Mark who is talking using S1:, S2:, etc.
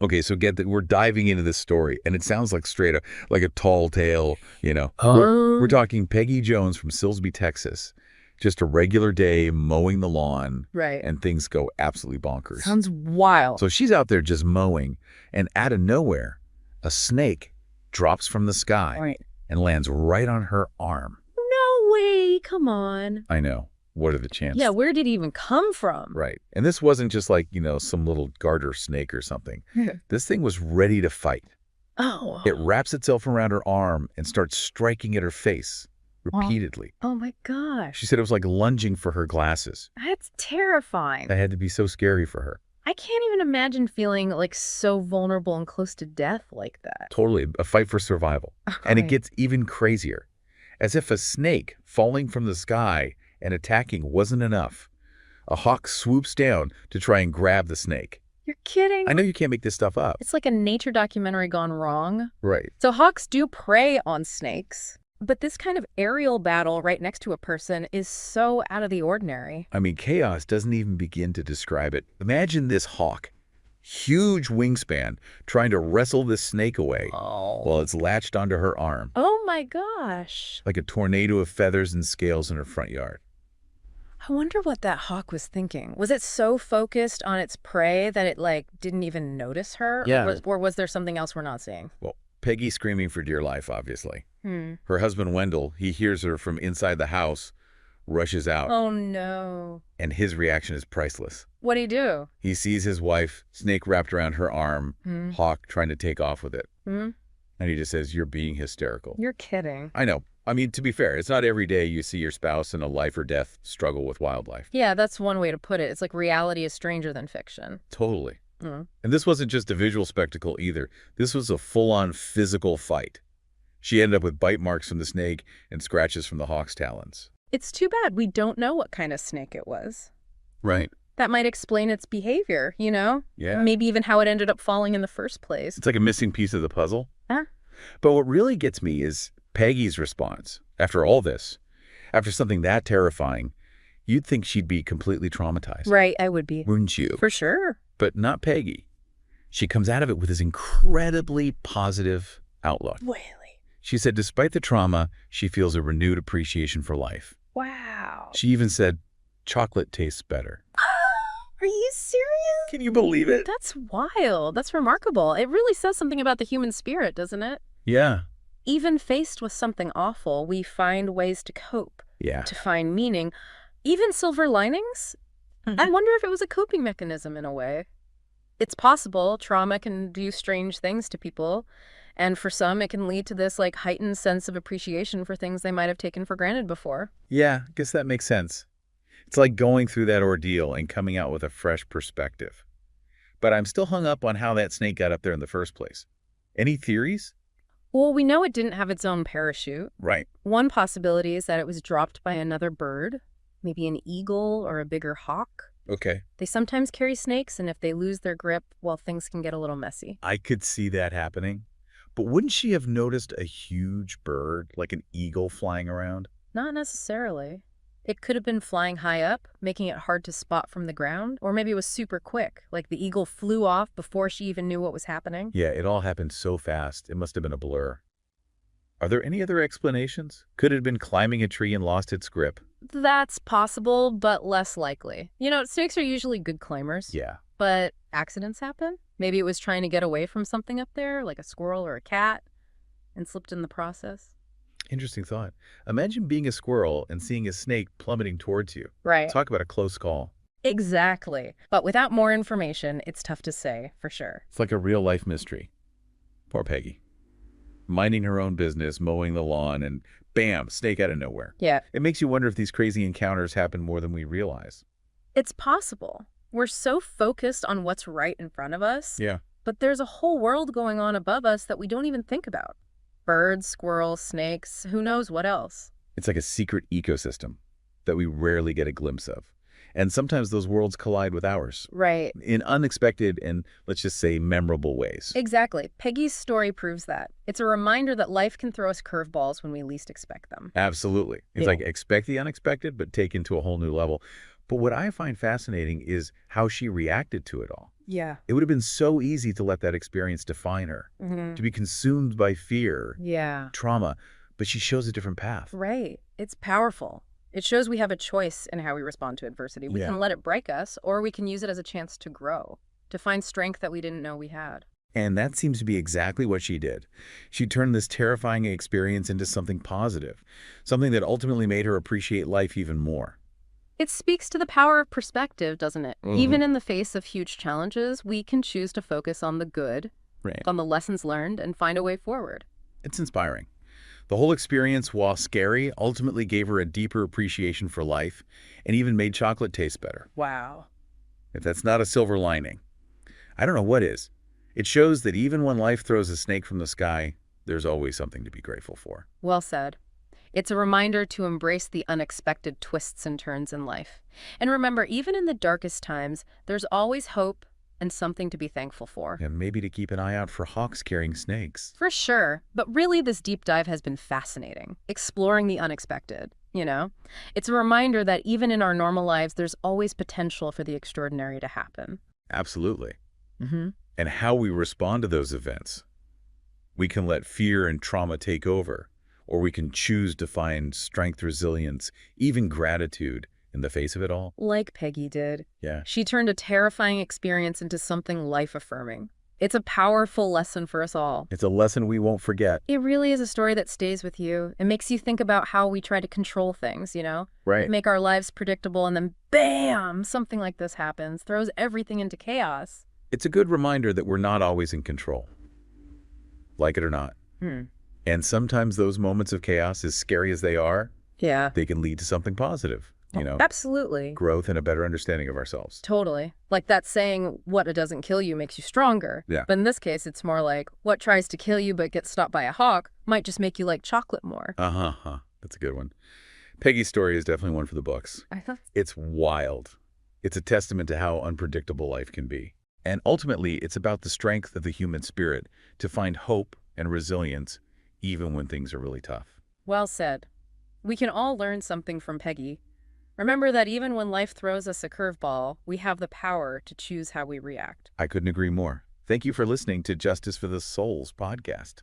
S1: Okay, so get that we're diving into this story, and it sounds like straight up like a tall tale, you know. We're
S2: Um,
S1: talking Peggy Jones from Silsbee, Texas. Just a regular day mowing the lawn,
S2: right.
S1: and things go absolutely bonkers.
S2: Sounds wild.
S1: So she's out there just mowing, and out of nowhere, a snake drops from the sky
S2: Right.
S1: and lands right on her arm.
S2: No way. Come on.
S1: I know. What are the chances?
S2: Yeah, where did it even come from?
S1: Right. And this wasn't just like, some little garter snake or something.
S2: Yeah.
S1: This thing was ready to fight.
S2: Oh.
S1: It wraps itself around her arm and starts striking at her face repeatedly.
S2: Oh my gosh.
S1: She said it was like lunging for her glasses.
S2: That's terrifying.
S1: That had to be so scary for her.
S2: I can't even imagine feeling like so vulnerable and close to death like that.
S1: Totally a fight for survival. And it
S2: Right.
S1: gets even crazier. As if a snake falling from the sky and attacking wasn't enough, a hawk swoops down to try and grab the snake.
S2: You're kidding?
S1: I know you can't make this stuff up.
S2: It's like a nature documentary gone wrong.
S1: Right.
S2: So hawks do prey on snakes, but this kind of aerial battle right next to a person is so out of the ordinary.
S1: I mean, chaos doesn't even begin to describe it. Imagine this hawk, huge wingspan, trying to wrestle this snake away while it's latched onto her arm,
S2: Oh my gosh.
S1: like a tornado of feathers and scales in her front yard.
S2: I wonder what that hawk was thinking. Was it so focused on its prey that it didn't even notice her?
S1: Yeah.
S2: Or was there something else we're not seeing?
S1: Well, Peggy screaming for dear life, obviously.
S2: Hmm.
S1: Her husband, Wendell, he hears her from inside the house, rushes out,
S2: Oh no.
S1: and his reaction is priceless.
S2: What'd he do?
S1: He sees his wife, snake wrapped around her arm,
S2: Hmm.
S1: hawk trying to take off with it.
S2: Hmm?
S1: And he just says, "You're being hysterical."
S2: You're kidding.
S1: I know. I mean, to be fair, it's not every day you see your spouse in a life or death struggle with wildlife.
S2: Yeah, that's one way to put it. It's like reality is stranger than fiction.
S1: Totally.
S2: Mm.
S1: And this wasn't just a visual spectacle either. This was a full-on physical fight. She ended up with bite marks from the snake and scratches from the hawk's talons.
S2: It's too bad we don't know what kind of snake it was.
S1: Right.
S2: That might explain its behavior, you know?
S1: Yeah.
S2: Maybe even how it ended up falling in the first place.
S1: It's like a missing piece of the puzzle.
S2: Huh?
S1: But what really gets me is Peggy's response. After all this, after something that terrifying, you'd think she'd be completely traumatized.
S2: Right, I would be.
S1: Wouldn't you?
S2: For sure.
S1: But not Peggy. She comes out of it with this incredibly positive outlook.
S2: Really?
S1: She said despite the trauma, she feels a renewed appreciation for life.
S2: Wow.
S1: She even said, chocolate tastes better.
S2: Are you serious?
S1: Can you believe it?
S2: That's wild. That's remarkable. It really says something about the human spirit, doesn't it?
S1: Yeah.
S2: Even faced with something awful, we find ways to cope,
S1: Yeah.
S2: to find meaning. Even silver linings? I wonder if it was a coping mechanism in a way. It's possible trauma can do strange things to people, and for some it can lead to this heightened sense of appreciation for things they might have taken for granted before.
S1: Yeah, I guess that makes sense. It's like going through that ordeal and coming out with a fresh perspective. But I'm still hung up on how that snake got up there in the first place. Any theories?
S2: Well, we know it didn't have its own parachute.
S1: Right.
S2: One possibility is that it was dropped by another bird, maybe an eagle or a bigger hawk.
S1: Okay.
S2: They sometimes carry snakes, and if they lose their grip, well, things can get a little messy.
S1: I could see that happening. But wouldn't she have noticed a huge bird, like an eagle, flying around?
S2: Not necessarily. It could have been flying high up, making it hard to spot from the ground, or maybe it was super quick, like the eagle flew off before she even knew what was happening.
S1: Yeah, it all happened so fast. It must have been a blur. Are there any other explanations? Could it have been climbing a tree and lost its grip?
S2: That's possible, but less likely. You know, snakes are usually good climbers,
S1: Yeah.
S2: but accidents happen. Maybe it was trying to get away from something up there, like a squirrel or a cat, and slipped in the process.
S1: Interesting thought. Imagine being a squirrel and seeing a snake plummeting towards you.
S2: Right.
S1: Talk about a close call.
S2: Exactly. But without more information, it's tough to say, for sure.
S1: It's like a real-life mystery. Poor Peggy. Minding her own business, mowing the lawn, and bam, snake out of nowhere.
S2: Yeah.
S1: It makes you wonder if these crazy encounters happen more than we realize.
S2: It's possible. We're so focused on what's right in front of us,
S1: Yeah.
S2: but there's a whole world going on above us that we don't even think about. Birds, squirrels, snakes, who knows what else.
S1: It's like a secret ecosystem that we rarely get a glimpse of. And sometimes those worlds collide with ours
S2: Right.
S1: in unexpected and, let's just say, memorable ways.
S2: Exactly. Peggy's story proves that. It's a reminder that life can throw us curveballs when we least expect them.
S1: Absolutely. It's
S2: Yeah.
S1: like expect the unexpected, but take into a whole new level. But what I find fascinating is how she reacted to it all.
S2: Yeah.
S1: It would have been so easy to let that experience define her,
S2: Hmm.
S1: to be consumed by fear,
S2: Yeah.
S1: trauma, but she shows a different path.
S2: Right. It's powerful. It shows we have a choice in how we respond to adversity. We
S1: Yeah.
S2: can let it break us, or we can use it as a chance to grow, to find strength that we didn't know we had.
S1: And that seems to be exactly what she did. She turned this terrifying experience into something positive, something that ultimately made her appreciate life even more.
S2: It speaks to the power of perspective, doesn't it?
S1: Mhm.
S2: Even in the face of huge challenges, we can choose to focus on the good,
S1: Right.
S2: on the lessons learned, and find a way forward.
S1: It's inspiring. The whole experience, while scary, ultimately gave her a deeper appreciation for life and even made chocolate taste better.
S2: Wow.
S1: If that's not a silver lining, I don't know what is. It shows that even when life throws a snake from the sky, there's always something to be grateful for.
S2: Well said. It's a reminder to embrace the unexpected twists and turns in life. And remember, even in the darkest times, there's always hope and something to be thankful for.
S1: And maybe to keep an eye out for hawks carrying snakes.
S2: For sure. But really, this deep dive has been fascinating, exploring the unexpected, you know? It's a reminder that even in our normal lives, there's always potential for the extraordinary to happen.
S1: Absolutely.
S2: Mm-hmm.
S1: And how we respond to those events. We can let fear and trauma take over, or we can choose to find strength, resilience, even gratitude in the face of it all.
S2: Like Peggy did.
S1: Yeah.
S2: She turned a terrifying experience into something life-affirming. It's a powerful lesson for us all.
S1: It's a lesson we won't forget.
S2: It really is a story that stays with you. It makes you think about how we try to control things, you know?
S1: Right.
S2: Make our lives predictable, and then bam, something like this happens, throws everything into chaos.
S1: It's a good reminder that we're not always in control. Like it or not. And sometimes those moments of chaos, as scary as they are,
S2: Yeah.
S1: they can lead to something positive.
S2: Absolutely.
S1: Growth and a better understanding of ourselves.
S2: Totally. Like that saying, what doesn't kill you makes you stronger.
S1: Yeah.
S2: But in this case, it's more like, what tries to kill you but gets stopped by a hawk might just make you like chocolate more.
S1: Uh-huh. That's a good one. Peggy's story is definitely one for the books.
S2: I thought.
S1: It's wild. It's a testament to how unpredictable life can be. And ultimately, it's about the strength of the human spirit to find hope and resilience even when things are really tough.
S2: Well said. We can all learn something from Peggy. Remember that even when life throws us a curveball, we have the power to choose how we react.
S1: I couldn't agree more. Thank you for listening to Justice for the Souls podcast.